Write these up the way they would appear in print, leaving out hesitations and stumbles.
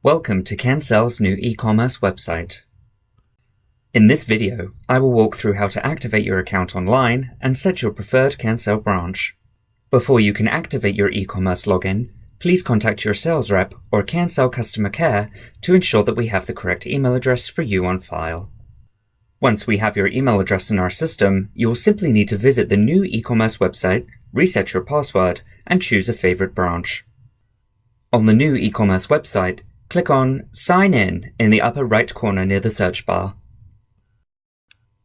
Welcome to Cansel's new e-commerce website. In this video, I will walk through how to activate your account online and set your preferred Cansel branch. Before you can activate your e-commerce login, please contact your sales rep or Cansel customer care to ensure that we have the correct email address for you on file. Once we have your email address in our system, you will simply need to visit the new e-commerce website, reset your password, and choose a favorite branch. On the new e-commerce website, click on Sign in the upper right corner near the search bar.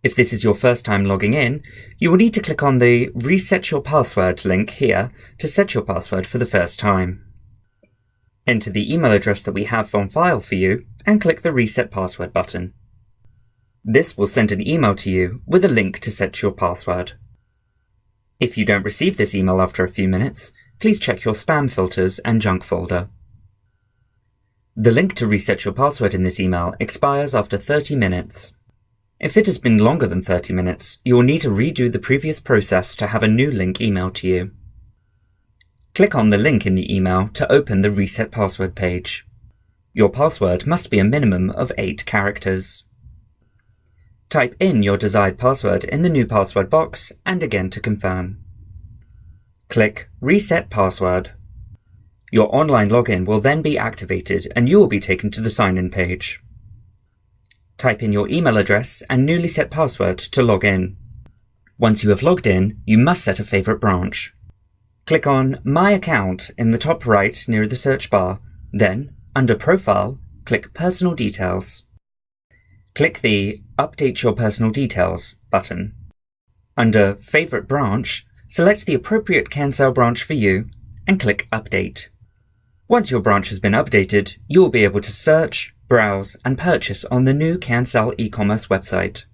If this is your first time logging in, you will need to click on the Reset Your Password link here to set your password for the first time. Enter the email address that we have on file for you and click the Reset Password button. This will send an email to you with a link to set your password. If you don't receive this email after a few minutes, please check your spam filters and junk folder. The link to reset your password in this email expires after 30 minutes. If it has been longer than 30 minutes, you will need to redo the previous process to have a new link emailed to you. Click on the link in the email to open the Reset Password page. Your password must be a minimum of 8 characters. Type in your desired password in the new password box and again to confirm. Click Reset Password. Your online login will then be activated and you will be taken to the sign-in page. Type in your email address and newly set password to log in. Once you have logged in, you must set a favorite branch. Click on My Account in the top right near the search bar. Then, under Profile, click Personal Details. Click the Update Your Personal Details button. Under Favorite Branch, select the appropriate Cansel branch for you and click Update. Once your branch has been updated, you will be able to search, browse, and purchase on the new Cansel e-commerce website.